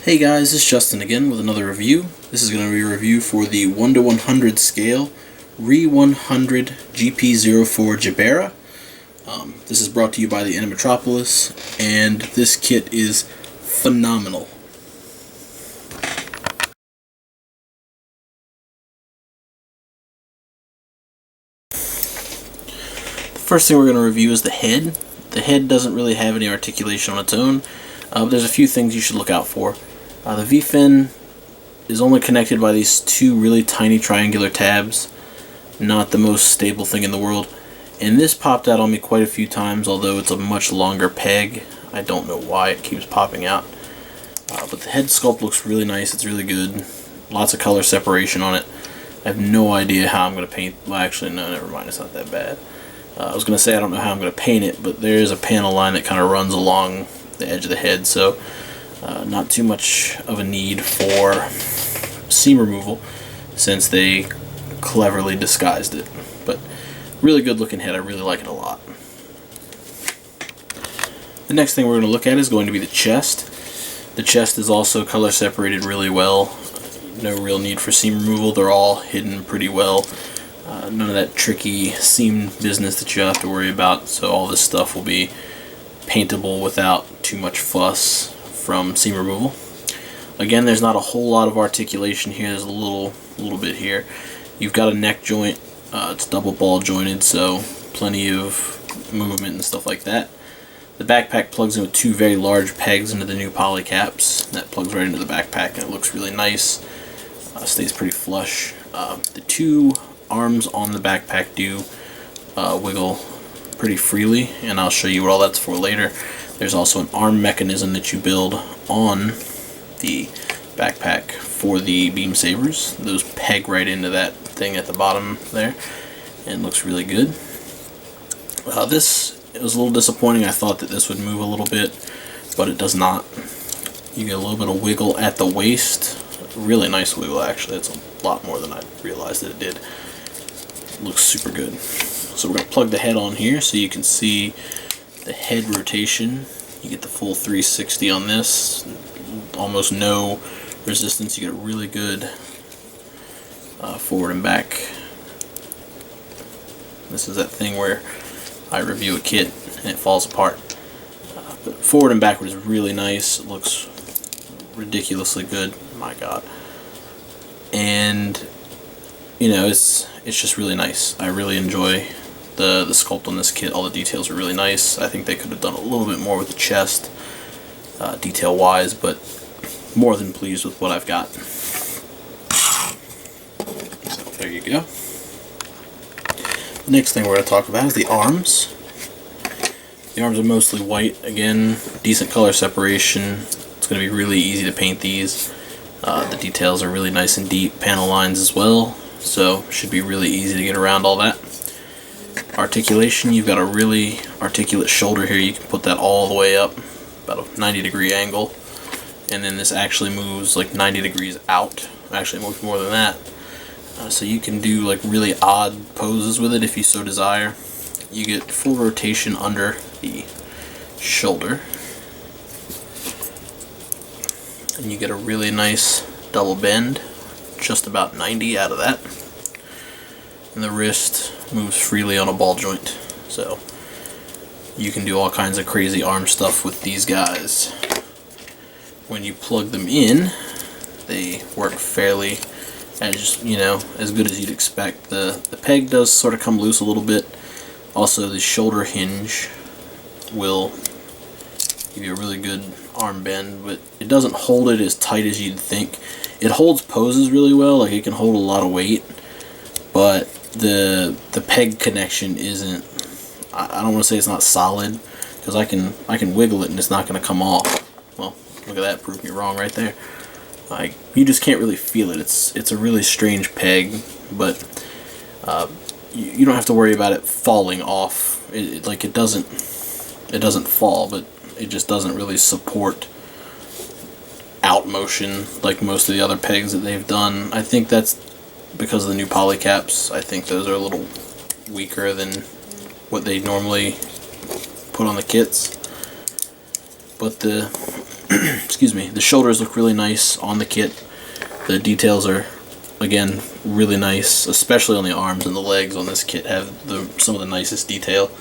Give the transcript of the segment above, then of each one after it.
Hey guys, it's Justin again with another review. This is going to be a review for the 1 to 100 scale Re100 gp04 gebera. This is brought to you by the Animatropolis, and this kit is phenomenal. The first thing we're going to review is the head. The head doesn't really have any articulation on its own, but there's a few things you should look out for. The V-fin is only connected by these two really tiny triangular tabs. Not the most stable thing in the world. And this popped out on me quite a few times, although it's a much longer peg. I don't know why it keeps popping out. But the head sculpt looks really nice. It's really good. Lots of color separation on it. I have no idea how I'm going to paint. Well, actually, no, never mind. It's not that bad. I was going to say I don't know how I'm going to paint it, but there is a panel line that kind of runs along the edge of the head, so not too much of a need for seam removal since they cleverly disguised it. But really good looking head. I really like it a lot. The next thing we're going to look at is going to be the chest. The chest is also color separated really well. No real need for seam removal. They're all hidden pretty well. None of that tricky seam business that you have to worry about, so all this stuff will be paintable without too much fuss from seam removal. Again, there's not a whole lot of articulation here. There's a little bit here. You've got a neck joint. It's double ball jointed, so plenty of movement and stuff like that. The backpack plugs in with two very large pegs into the new poly caps. That plugs right into the backpack, and it looks really nice. Stays pretty flush. The two arms on the backpack do wiggle pretty freely, and I'll show you what all that's for later. There's also an arm mechanism that you build on the backpack for the beam sabers. Those peg right into that thing at the bottom there, and looks really good. This was a little disappointing. I thought that this would move a little bit, but it does not. You get a little bit of wiggle at the waist. Really nice wiggle, actually. It's a lot more than I realized that it did. Looks super good. So we're going to plug the head on here so you can see the head rotation. You get the full 360 on this. Almost no resistance. You get a really good forward and back. This is that thing where I review a kit and it falls apart. But forward and backward is really nice. It looks ridiculously good. My God. And you know, it's just really nice. I really enjoy the sculpt on this kit. All the details are really nice. I think they could have done a little bit more with the chest, detail wise, but more than pleased with what I've got. So there you go. The next thing we're going to talk about is the arms. The arms are mostly white. Again, decent color separation. It's going to be really easy to paint these. The details are really nice and deep. Panel lines as well. So should be really easy to get around all that. Articulation, you've got a really articulate shoulder here. You can put that all the way up, about a 90-degree angle. And then this actually moves like 90 degrees out. Actually moves more than that. So you can do like really odd poses with it if you so desire. You get full rotation under the shoulder. And you get a really nice double bend, just about 90 out of that. And the wrist moves freely on a ball joint. So you can do all kinds of crazy arm stuff with these guys. When you plug them in, they work fairly as good as you'd expect. The peg does sort of come loose a little bit. Also, the shoulder hinge will give you a really good arm bend, but it doesn't hold it as tight as you'd think. It holds poses really well, like it can hold a lot of weight, but the peg connection isn't. I don't want to say it's not solid, because I can wiggle it and it's not going to come off. Well, look at that, proved me wrong right there. Like, you just can't really feel it. It's a really strange peg, but you don't have to worry about it falling off. It doesn't fall, but it just doesn't really support out motion like most of the other pegs that they've done. I think that's because of the new poly caps. I think those are a little weaker than what they normally put on the kits. But the excuse me, the shoulders look really nice on the kit. The details are, again, really nice, especially on the arms, and the legs on this kit have some of the nicest detail,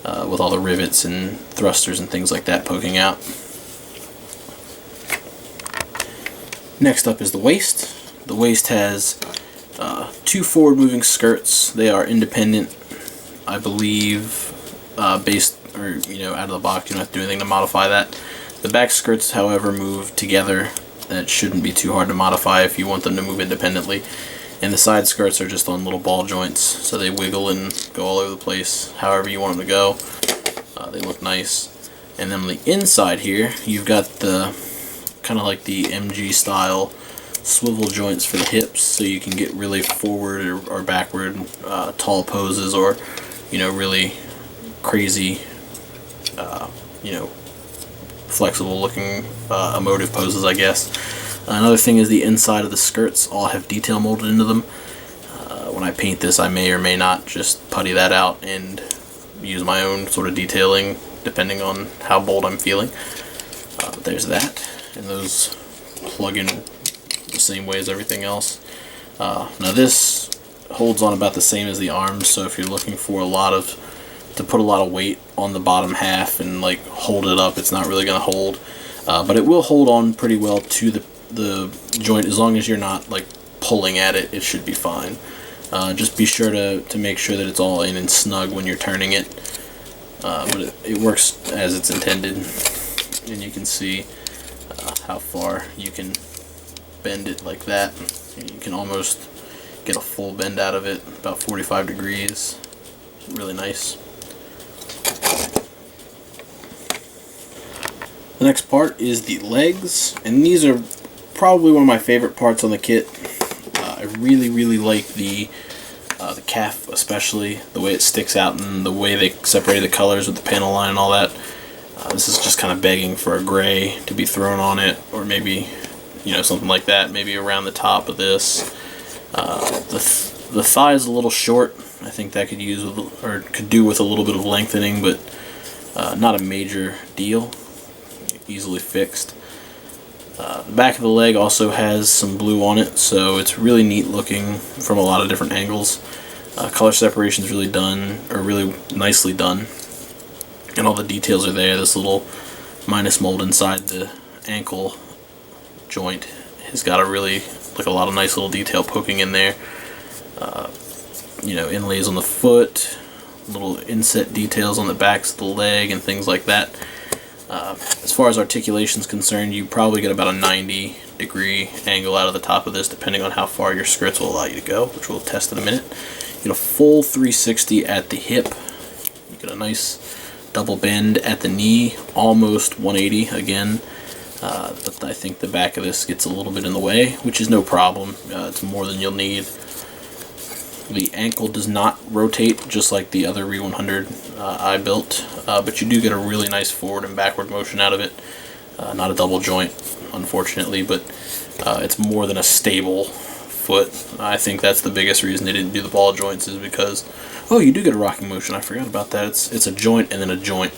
with all the rivets and thrusters and things like that poking out. Next up is the waist. The waist has 2 forward moving skirts. They are independent, I believe, based, or out of the box. You don't have to do anything to modify that. The back skirts, however, move together. That shouldn't be too hard to modify if you want them to move independently. And the side skirts are just on little ball joints, so they wiggle and go all over the place however you want them to go. They look nice. And then on the inside here, you've got the kind of like the MG style swivel joints for the hips, so you can get really forward or backward tall poses, or really crazy flexible looking emotive poses, I guess. Another thing is the inside of the skirts all have detail molded into them. When I paint this, I may or may not just putty that out and use my own sort of detailing depending on how bold I'm feeling. But there's that, and those plug in the same way as everything else. Now this holds on about the same as the arms, so if you're looking for to put a lot of weight on the bottom half and like hold it up, it's not really going to hold, but it will hold on pretty well to the joint. As long as you're not like pulling at it, it should be fine. Just be sure to make sure that it's all in and snug when you're turning it, but it works as it's intended, and you can see how far you can bend it like that. You can almost get a full bend out of it, about 45 degrees. Really nice. The next part is the legs, and these are probably one of my favorite parts on the kit. I really like the calf, especially the way it sticks out and the way they separated the colors with the panel line and all that. This is just kind of begging for a gray to be thrown on it, or maybe something like that, maybe around the top of this. The thigh is a little short. I think that could do with a little bit of lengthening, but not a major deal. Easily fixed. The back of the leg also has some blue on it, so it's really neat looking from a lot of different angles. Color separation is really nicely done, and all the details are there. This little minus mold inside the ankle joint has got a lot of nice little detail poking in there. Inlays on the foot, little inset details on the backs of the leg, and things like that. As far as articulation is concerned, you probably get about a 90-degree angle out of the top of this, depending on how far your skirts will allow you to go, which we'll test in a minute. You get a full 360 at the hip. You get a nice double bend at the knee, almost 180 again. But I think the back of this gets a little bit in the way, which is no problem. It's more than you'll need. The ankle does not rotate, just like the other Re100 I built, but you do get a really nice forward and backward motion out of it. Not a double joint, unfortunately, but it's more than a stable foot. I think that's the biggest reason they didn't do the ball joints, is because, oh, you do get a rocking motion. I forgot about that. It's a joint and then a joint,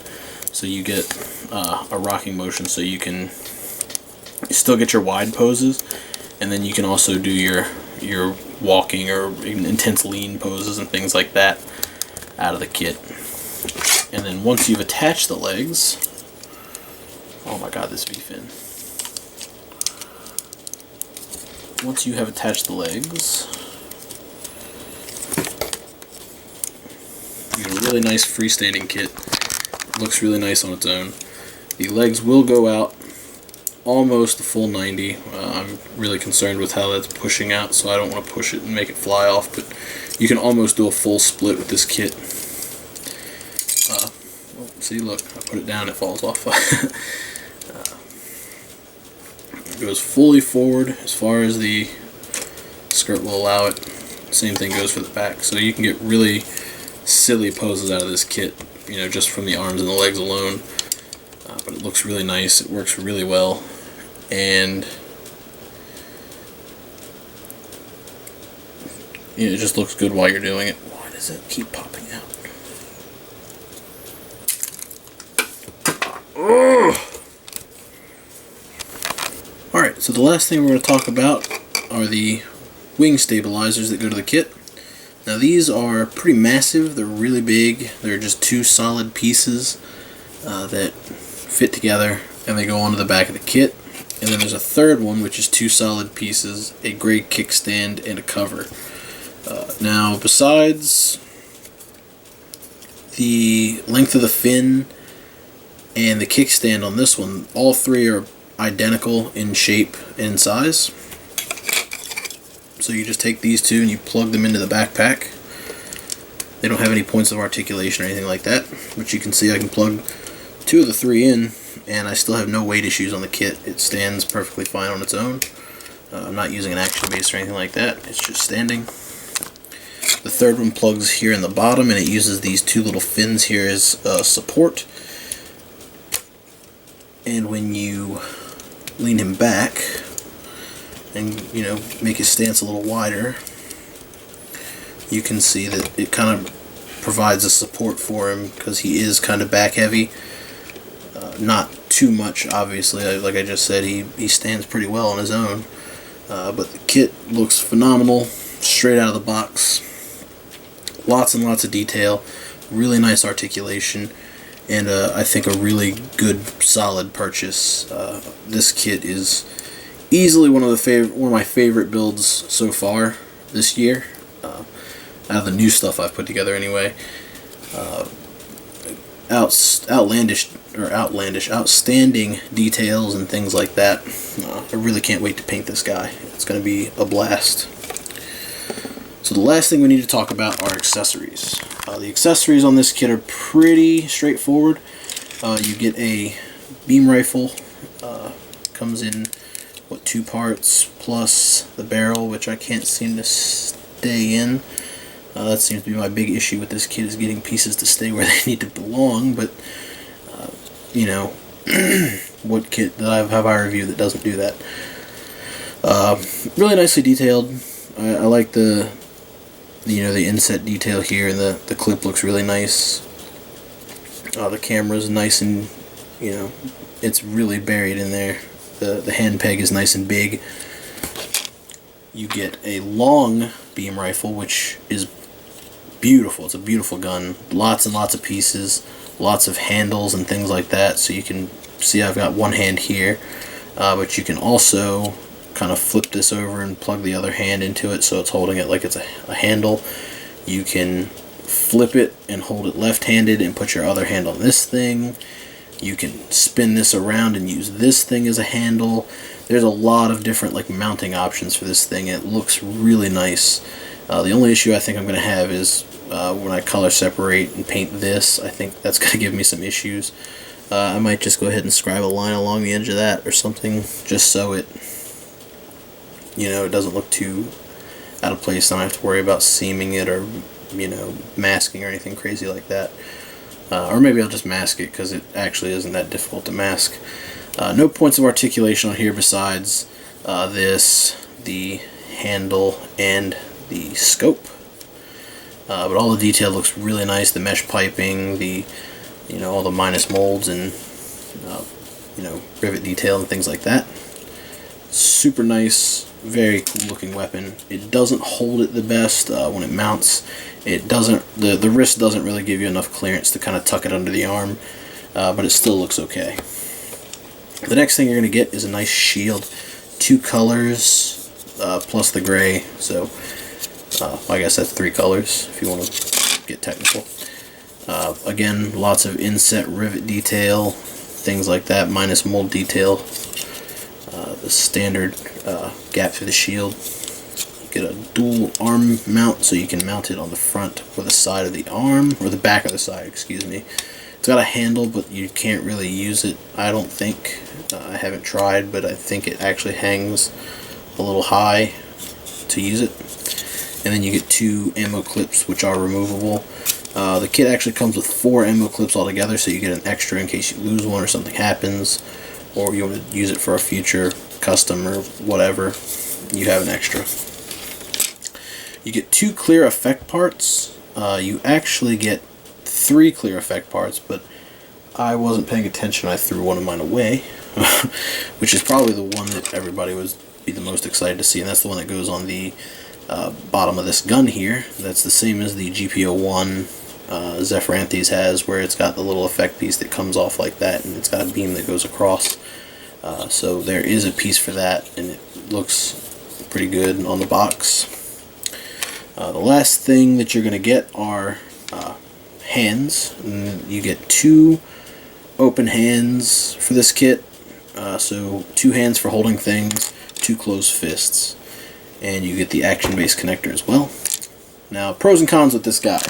so you get a rocking motion, so you still get your wide poses, and then you can also do your walking or intense lean poses and things like that out of the kit. And then once you've attached the legs, oh my god, this V-fin. Once you have attached the legs, you get a really nice freestanding kit. It looks really nice on its own. The legs will go out almost a full 90. I'm really concerned with how that's pushing out, so I don't want to push it and make it fly off, but you can almost do a full split with this kit. See, look, I put it down, it falls off. It goes fully forward as far as the skirt will allow it. Same thing goes for the back, so you can get really silly poses out of this kit, just from the arms and the legs alone. But it looks really nice, it works really well, and it just looks good while you're doing it. Why does it keep popping out? Ugh. So the last thing we're going to talk about are the wing stabilizers that go to the kit. Now these are pretty massive, they're really big, they're just two solid pieces that fit together and they go onto the back of the kit. And then there's a third one which is two solid pieces, a gray kickstand and a cover. Now besides the length of the fin and the kickstand on this one, all three are identical in shape and size. So you just take these two and you plug them into the backpack. They don't have any points of articulation or anything like that, but you can see I can plug two of the three in and I still have no weight issues on the kit. It stands perfectly fine on its own. I'm not using an action base or anything like that, it's just standing. The third one plugs here in the bottom and it uses these two little fins here as support. And when you lean him back and make his stance a little wider, you can see that it kind of provides a support for him because he is kind of back heavy. Not too much, obviously. Like I just said, he stands pretty well on his own. But the kit looks phenomenal, straight out of the box. Lots and lots of detail, really nice articulation, and I think a really good, solid purchase. This kit is easily one of my favorite builds so far this year. Out of the new stuff I've put together, anyway. Outstanding details and things like that. I really can't wait to paint this guy. It's going to be a blast. So the last thing we need to talk about are accessories. The accessories on this kit are pretty straightforward. You get a beam rifle. Comes in two parts plus the barrel, which I can't seem to stay in. That seems to be my big issue with this kit, is getting pieces to stay where they need to belong, but what kit have I reviewed that doesn't do that? Really nicely detailed. I like the inset detail here, and the clip looks really nice. The camera's nice and it's really buried in there. The hand peg is nice and big. You get a long beam rifle, which is beautiful. It's a beautiful gun. Lots and lots of pieces, lots of handles and things like that. So you can see I've got one hand here, but you can also kind of flip this over and plug the other hand into it so it's holding it like it's a handle. You can flip it and hold it left-handed and put your other hand on this thing. You can spin this around and use this thing as a handle. There's a lot of different mounting options for this thing. It looks really nice. The only issue I think I'm going to have is when I color separate and paint this. I think that's going to give me some issues. I might just go ahead and scribe a line along the edge of that or something, just so it doesn't look too out of place. I don't have to worry about seaming it or masking or anything crazy like that. Or maybe I'll just mask it because it actually isn't that difficult to mask. No points of articulation on here besides the handle, and the scope. But all the detail looks really nice. The mesh piping, all the minus molds and rivet detail and things like that. Super nice, very cool looking weapon. It doesn't hold it the best when it mounts. It doesn't. The wrist doesn't really give you enough clearance to kind of tuck it under the arm, but it still looks okay. The next thing you're going to get is a nice shield, 2 colors plus the gray. So I guess that's 3 colors if you want to get technical. Again, lots of inset rivet detail, things like that, minus mold detail. The standard gap through the shield. Get a dual arm mount so you can mount it on the front or the side of the arm, or the back of the side, excuse me. It's got a handle, but you can't really use it, I don't think. I haven't tried, but I think it actually hangs a little high to use it. And then you get 2 ammo clips, which are removable. The kit actually comes with 4 ammo clips altogether, so you get an extra in case you lose one or something happens, or you want to use it for a future custom or whatever. You have an extra. You get 2 clear effect parts. You actually get 3 clear effect parts, but I wasn't paying attention. I threw one of mine away. which is probably the one that everybody would be the most excited to see, and that's the one that goes on the bottom of this gun here. That's the same as the gp04 Zephyranthes has, where it's got the little effect piece that comes off like that, and it's got a beam that goes across. So there is a piece for that, and it looks pretty good on the box. The last thing that you're going to get are hands. And you get 2 open hands for this kit. So 2 hands for holding things, 2 closed fists. And you get the action-based connector as well. Now, pros and cons with this guy.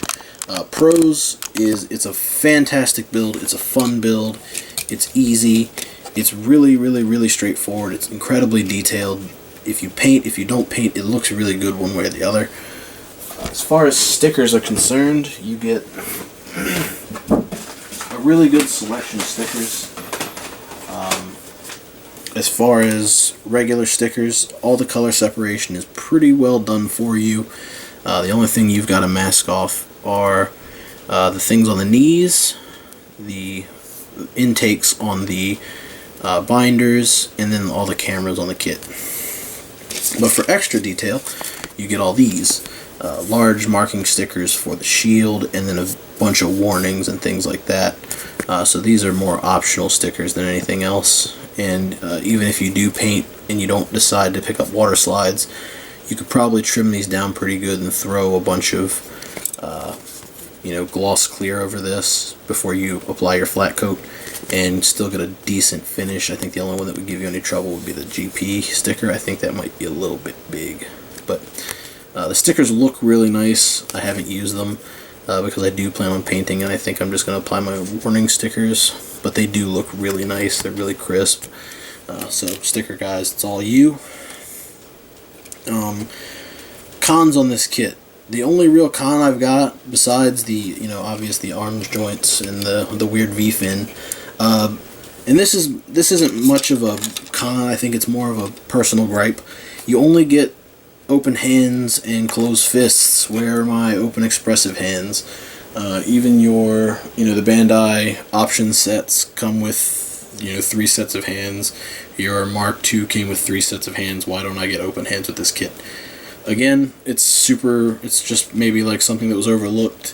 Pros is it's a fantastic build, it's a fun build, it's easy, it's really straightforward, it's incredibly detailed. If you paint, if you don't paint, it looks really good one way or the other. As far as stickers are concerned, you get a really good selection of stickers. As far as regular stickers, all the color separation is pretty well done for you. The only thing you've got to mask off are the things on the knees, the intakes on the binders, and then all the cameras on the kit. But for extra detail, you get all these large marking stickers for the shield, and then a bunch of warnings and things like that. So these are more optional stickers than anything else. And even if you do paint and you don't decide to pick up water slides, you could probably trim these down pretty good and throw a bunch of gloss clear over this before you apply your flat coat and still get a decent finish. I think the only one that would give you any trouble would be the GP sticker. I think that might be a little bit big, but the stickers look really nice. I haven't used them because I do plan on painting, and I think I'm just going to apply my warning stickers, but they do look really nice. They're really crisp. So sticker guys, it's all you. Cons on this kit. The only real con I've got, besides the obvious the arms joints and the weird V-fin, and this isn't much of a con. I think it's more of a personal gripe. You only get open hands and closed fists. Where are my open expressive hands? Even your the Bandai option sets come with 3 sets of hands. Your Mark II came with 3 sets of hands. Why don't I get open hands with this kit? Again, it's just maybe like something that was overlooked.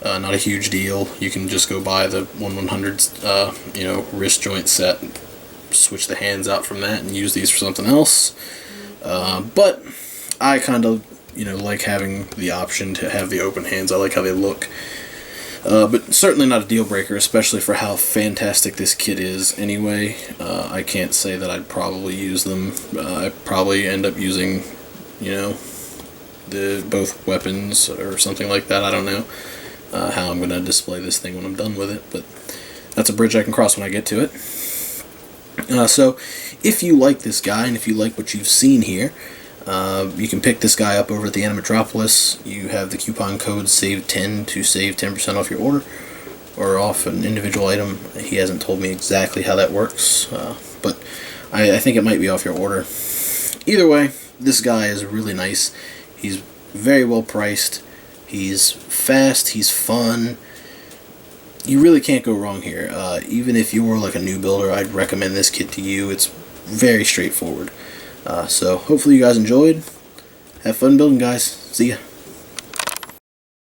Not a huge deal. You can just go buy the 1/100 wrist joint set, switch the hands out from that, and use these for something else. But I kind of like having the option to have the open hands. I like how they look. But certainly not a deal breaker, especially for how fantastic this kit is anyway. I can't say that I'd probably use them. I'd probably end up using both weapons or something like that. I don't know how I'm going to display this thing when I'm done with it, but that's a bridge I can cross when I get to it. So if you like this guy, and if you like what you've seen here, you can pick this guy up over at the Animatropolis. You have the coupon code SAVE10 to save 10% off your order, or off an individual item. He hasn't told me exactly how that works, but I think it might be off your order. Either way, this guy is really nice. He's very well priced. He's fast. He's fun. You really can't go wrong here. Even if you were like a new builder, I'd recommend this kit to you. It's very straightforward. So hopefully you guys enjoyed. Have fun building, guys. See ya.